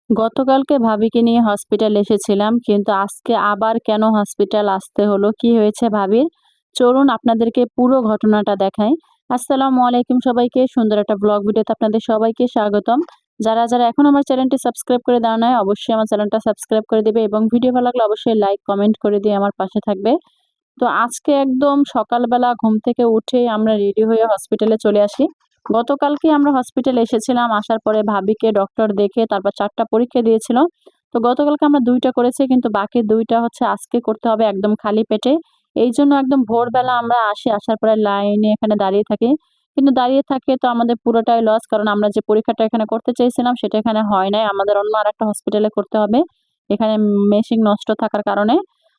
গতকালকে ভাবিকে নিয়ে হসপিটাল এসেছিলাম, কিন্তু আজকে আবার কেন হসপিটাল আসতে হলো? কি হয়েছে ভাবির? চলুন আপনাদেরকে পুরো ঘটনাটা দেখাই। আসসালামু আলাইকুম সবাইকে। সুন্দর একটা ব্লগ ভিডিওতে আপনাদের সবাইকে স্বাগতম। যারা এখনো আমার চ্যানেলটি সাবস্ক্রাইব করে দেওয়া নাই, অবশ্যই আমার চ্যানেলটা সাবস্ক্রাইব করে দিবে এবং ভিডিও ভালো লাগলে অবশ্যই লাইক, কমেন্ট করে দিয়ে আমার পাশে থাকবে। তো আজকে একদম সকালবেলা ঘুম থেকে উঠেই আমরা রেডি হয়ে হসপিটালে চলে আসি। গতকালকে আমরা হসপিটালে এসেছিলাম। আসার পরে ভাবিকে ডক্টর দেখে তারপর ৪ টা পরীক্ষা দিয়েছিল। তো গতকালকে আমরা ২ টা করেছি, কিন্তু বাকি ২ টা হচ্ছে আজকে করতে হবে একদম খালি পেটে। এইজন্য একদম ভোরবেলা আমরা আসি। আসার পরে লাইনে এখানে দাঁড়িয়ে থাকি। কিন্তু দাঁড়িয়ে থাকে তো আমাদের পুরোটাই লস। কারণ আমরা যে পরীক্ষাটা এখানে করতে চেয়েছিলাম সেটা এখানে হয় নাই। আমাদের অন্য আরেকটা হসপিটালে করতে হবে। এখানে মেশিন নষ্ট থাকার কারণে।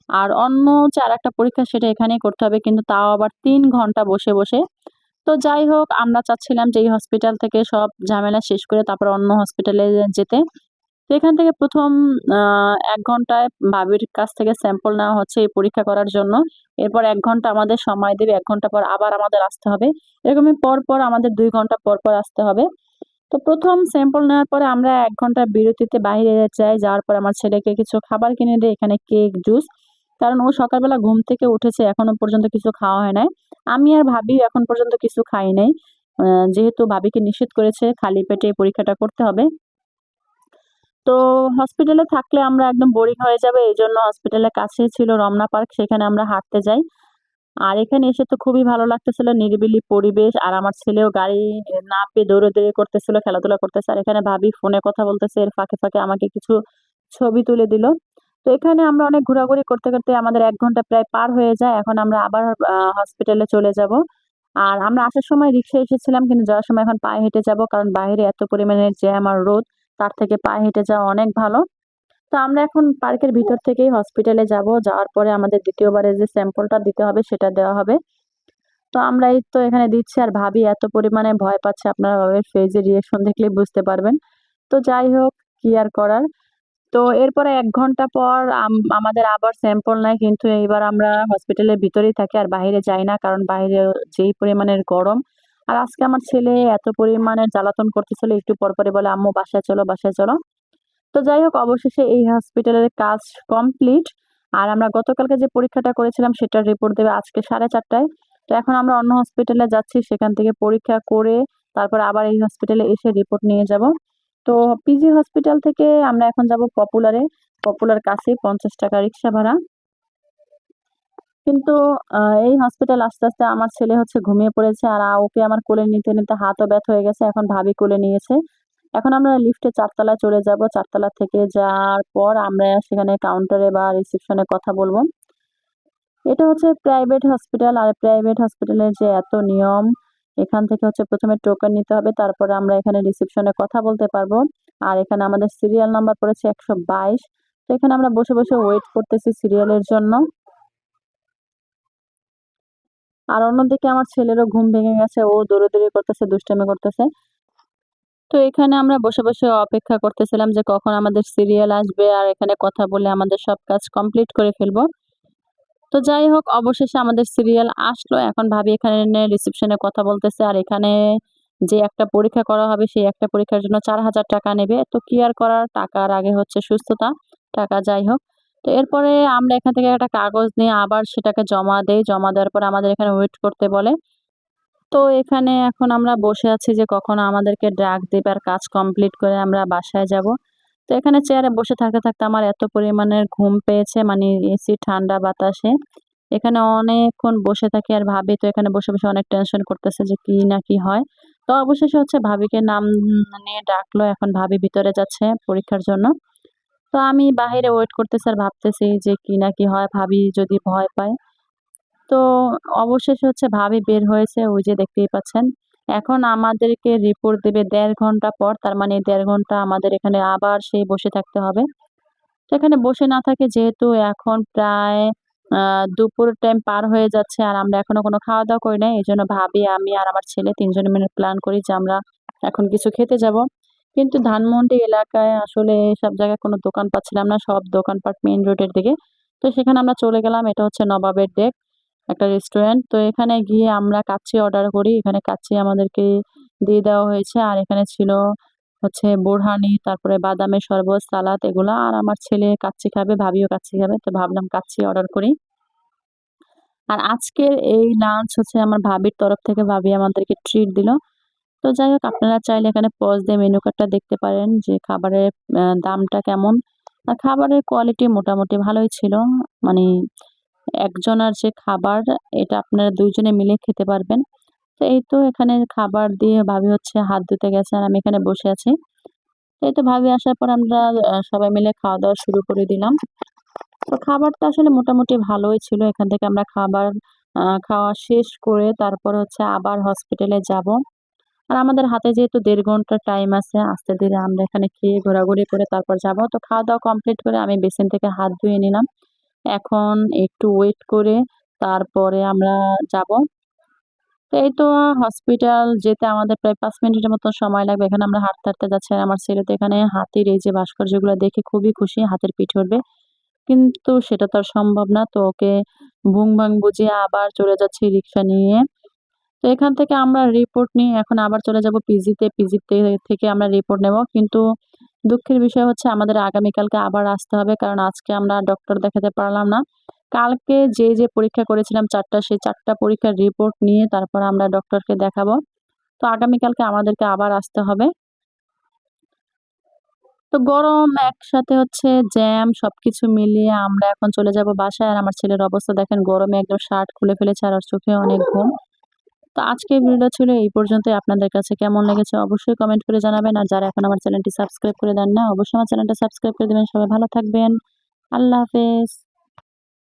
আর অন্য যে আরেকটা পরীক্ষা সেটা এখানেই করতে হবে, কিন্তু তাও আবার ৩ ঘন্টা বসে। তো যাই হোক, আমরা চাচ্ছিলাম যে এই হসপিটাল থেকে সব ঝামেলা শেষ করে তারপর অন্য হসপিটালে যেতে। তো এখান থেকে ১ম ১ ঘন্টায় ভাবির কাছ থেকে স্যাম্পল নেওয়া হচ্ছে এই পরীক্ষা করার জন্য। এরপর ১ ঘন্টা আমাদের সময় দেবে। ১ ঘন্টা পর আবার আমাদের আসতে হবে। এরকমই পরপর আমাদের ২ ঘন্টা পরপর আসতে হবে। তো ১ম স্যাম্পল নেওয়ার পরে আমরা ১ ঘন্টার বিরতিতে বাহিরে যাই। যাওয়ার পর আমার ছেলেকে কিছু খাবার কিনে দেই, এখানে কেক, জুস। কারণ ও সকালবেলা ঘুম থেকে উঠেছে, এখনো পর্যন্ত কিছু খাওয়া হয় নাই। আমি আর ভাবি এখন পর্যন্ত কিছু খাই নাই। আ যেহেতু ভাবিকে নিষেধ করেছে খালি পেটে এই পরীক্ষাটা করতে হবে। তো হসপিটালে থাকলে আমরা একদম বোরিং হয়ে যাবে। এজন্য হসপিটালের কাছেই ছিল রমনা পার্ক, সেখানে আমরা হাঁটতে যাই। আর এখানে এসে তো খুবই ভালো লাগতেছিল, নিরিবিলি পরিবেশ। আর আমার ছেলেও গাড়ি না পেয়ে দৌড়াদৌড়ি করতেছিল, খেলাধুলা করতেছে। আর এখানে ভাবি ফোনে কথা বলতেছে। এর ফাঁকে আমাকে কিছু ছবি তুলে দিল। তো এখানে আমরা অনেক ঘোরাঘুরি করতে আমাদের ১ ঘন্টা প্রায় পার হয়ে যায়। এখন আমরা আবার হসপিটালে চলে যাব। আর আমরা আসার সময় রিক্সায় এসেছিলাম, কিন্তু যাওয়ার সময় এখন পায়ে হেঁটে যাব। কারণ বাইরে এত পরিমাণে জ্যাম আর রোদ, তার থেকে পায়ে হেঁটে যাওয়া অনেক ভালো। তো আমরা এখন পার্কের ভিতর থেকেই হসপিটালে যাব। যাওয়ার পরে আমাদের ২য় বারে যে স্যাম্পলটা দিতে হবে সেটা দেওয়া হবে। তো আমরা এই তো এখানে দিচ্ছি, আর ভাবি এত পরিমাণে ভয় পাচ্ছে, আপনারা ভাবির ফেজের রিঅ্যাকশন দেখলেই বুঝতে পারবেন। তো যাই হোক, কি আর করার। তো এরপরে ১ ঘন্টা পর আমাদের আবার স্যাম্পল নেয়, কিন্তু এইবার আমরা হসপিটালের ভিতরেই থাকি আর বাহিরে যাই না। কারণ বাইরে যেই পরিমাণের গরম। আর আজকে আমার ছেলে এত পরিমাণের জ্বালাতন করতেছিল, একটু পরপরই বলে, "আম্মু বাসায় চলো।" তো যাই হোক, অবশেষে এই হসপিটালের কাজ কমপ্লিট। আর আমরা গতকালকে যে পরীক্ষাটা করেছিলাম সেটার রিপোর্ট দেবে আজকে 4:30 টায়। তো এখন আমরা অন্য হসপিটালে যাচ্ছি, সেখান থেকে পরীক্ষা করে তারপর আবার এই হসপিটালে এসে রিপোর্ট নিয়ে যাব। তো পিজি হসপিটাল থেকে আমরা এখন যাব পপুলারে। পপুলার কাছেই, ৳৫০ রিক্সা ভাড়া। কিন্তু এই হসপিটাল আসতে আমার ছেলে হচ্ছে ঘুমিয়ে পড়েছে, আর ওকে আমার কোলে নিতে হাতও ব্যথা হয়ে গেছে। এখন ভাবি কোলে নিয়েছে। এখন আমরা লিফটে ৪ তলায় চলে যাব। ৪ তলা থেকে যাওয়ার পর আমরা সেখানে কাউন্টারে বা রিসেপশনে কথা বলব। এটা হচ্ছে প্রাইভেট হসপিটাল, আর প্রাইভেট হসপিটালের যে এত নিয়ম। এখান থেকে হচ্ছে ১ম এ টোকেন নিতে হবে, তারপরে আমরা এখানে রিসেপশনে কথা বলতে পারবো। আর এখানে আমাদের সিরিয়াল নাম্বার পড়েছে ১২২। তো এখানে আমরা বসে ওয়েট করতেছি সিরিয়ালের জন্য। আর অন্যদিকে আমার ছেলেরও ঘুম ভেঙে গেছে। ও দৌড়াদৌড়ি করতেছে, দুষ্টামি করতেছে। তো এখানে আমরা বসে অপেক্ষা করতেছিলাম যে কখন আমাদের সিরিয়াল আসবে, আর এখানে কথা বলে আমাদের সব কাজ কমপ্লিট করে ফেলবো। তো যাই হোক, অবশেষে আমাদের সিরিয়াল আসলো। এখন ভাবি এখানে রিসেপশনে কথা বলতেছে। আর এখানে যে একটা পরীক্ষা করা হবে সেই একটা পরীক্ষার জন্য ৳৪,০০০ নেবে। তো কি আর করার, টাকার আগে হচ্ছে সুস্থতা। টাকা যাই হোক। তো এরপরে আমরা এখান থেকে একটা কাগজ নিয়ে আবার সেটাকে জমা দেই। জমা দেওয়ার পরে আমাদের এখানে ওয়েট করতে বলে। তো এখানে এখন আমরা বসে আছি যে কখন আমাদেরকে ডাক দিবে আর কাজ কমপ্লিট করে আমরা বাসায় যাব। তো এখানে চেয়ারে বসে থাকতে আমার এত পরিমাণের ঘুম পেয়েছে, মানে এসি ঠান্ডা বাতাসে। এখানে অনেকক্ষণ বসে থাকি, আর ভাবি তো এখানে বসে অনেক টেনশন করতেছে যে কি না কি হয়। তো অবশেষে হচ্ছে ভাবিকে নাম নিয়ে ডাকলো। এখন ভাবি ভিতরে যাচ্ছে পরীক্ষার জন্য। তো আমি বাহিরে ওয়েট করতেছি আর ভাবতেছি যে কি না কি হয়, ভাবি যদি ভয় পায়। তো অবশেষে হচ্ছে ভাবি বের হয়েছে, ওই যে দেখতেই পাচ্ছেন। এখন আমাদেরকে রিপোর্ট দেবে ১.৫ ঘন্টা পর। তার মানে ১.৫ ঘন্টা আমাদের এখানে আবার সেই বসে থাকতে হবে। তো এখানে বসে না থাকে, যেহেতু এখন প্রায় আ দুপুর টাইম পার হয়ে যাচ্ছে আর আমরা এখনো কোনো খাওয়া-দাওয়া করি নাই। এজন্য ভাবি, আমি আর আমার ছেলে ৩ জনে মিলে প্ল্যান করি যে আমরা এখন কিছু খেতে যাবো। কিন্তু ধানমন্ডি এলাকায় আসলে সব জায়গায় কোনো দোকান পাচ্ছিলাম না। সব দোকানপাট মেইন রোডের দিকে। তো সেখানে আমরা চলে গেলাম। এটা হচ্ছে নবাবের ডেক, একটা রেস্টুরেন্ট। তো এখানে গিয়ে আমরা কাচ্চি অর্ডার করি। এখানে কাচ্চি আমাদেরকে দিয়ে দেওয়া হয়েছে। আর এখানে ছিল হচ্ছে বোরহানি, তারপরে বাদামের শরবত, সালাদ এগুলা। আর আমার ছেলে কাচ্চি খাবে, ভাবিও কাচ্চি খাবে। তো ভাবলাম কাচ্চি অর্ডার করি। আর আজকের এই লাঞ্চ হচ্ছে আমার ভাবির তরফ থেকে, ভাবি আমাদেরকে ট্রিট দিল। তো যাই হোক, আপনারা চাইলে এখানে পজ দিয়ে মেনু কার্ডটা দেখতে পারেন যে খাবারের দামটা কেমন। আর খাবারের কোয়ালিটি মোটামুটি ভালোই ছিল। মানে একজনের যে খাবার, এটা আপনারা ২ জনে মিলে খেতে পারবেন। তো এই তো এখানে খাবার দিয়ে ভাবি হচ্ছে হাত ধুতে গেছে আর আমি এখানে বসে আছি। তো এই তো ভাবি আসার পর আমরা সবাই মিলে খাওয়া-দাওয়া শুরু করে দিলাম। তো খাবারটা আসলে মোটামুটি ভালোই ছিল। এখান থেকে আমরা খাবার খাওয়া শেষ করে তারপর হচ্ছে আবার হসপিটালে যাব। আর আমাদের হাতে যেহেতু ১.৫ ঘন্টা টাইম আছে, আস্তে ধীরে আমরা এখানে খেয়ে ঘোরাঘুরি করে তারপর যাব। তো খাওয়া-দাওয়া কমপ্লিট করে আমি বেসিন থেকে হাত ধুয়ে নিলাম। এখন একটু ওয়েট করে তারপরে আমরা যাব। তো এই তো হসপিটাল যেতে আমাদের প্রায় ৫ মিনিটের মতো সময় লাগবে। এখানে আমরা হাঁটতে, হাঁটতে যাচ্ছি। আর আমার ছেলে তো এখানে হাতির এই যে ভাস্কর্যগুলো দেখে খুবই খুশি, হাতের পিঠে উঠবে। কিন্তু সেটা তো আর সম্ভব না। তো ওকে ভুং-ভাং বুঝিয়ে আবার চলে যাচ্ছি রিক্সা নিয়ে। তো এখান থেকে আমরা রিপোর্ট নিয়ে এখন আবার চলে যাব পিজিতে। পিজিতে থেকে আমরা রিপোর্ট নেব। কিন্তু দুঃখের বিষয় হচ্ছে আমাদের আগামীকালকে আবার আসতে হবে। কারণ আজকে আমরা ডক্টর দেখাতে পারলাম না। কালকে যে পরীক্ষা করেছিলাম ৪ টা, সেই ৪ টা পরীক্ষার রিপোর্ট নিয়ে তারপর আমরা ডক্টরকে দেখাবো। তো আগামীকালকে আমাদেরকে আবার আসতে হবে। তো গরম একসাথে হচ্ছে জ্যাম সবকিছু মিলিয়ে আমরা এখন চলে যাব বাসায়। আর আমার ছেলের অবস্থা দেখেন, গরমে একদম শার্ট খুলে ফেলেছে আর ওর চোখে অনেক ঘুম। তো আজকের ভিডিও ছিল এই পর্যন্তই। আপনাদের কাছে কেমন লেগেছে অবশ্যই কমেন্ট করে জানাবেন। আর যারা এখন আমার চ্যানেলটি সাবস্ক্রাইব করে দেন না, অবশ্যই আমার চ্যানেলটা সাবস্ক্রাইব করে দিবেন। সবাই ভালো থাকবেন। আল্লাহ হাফেজ।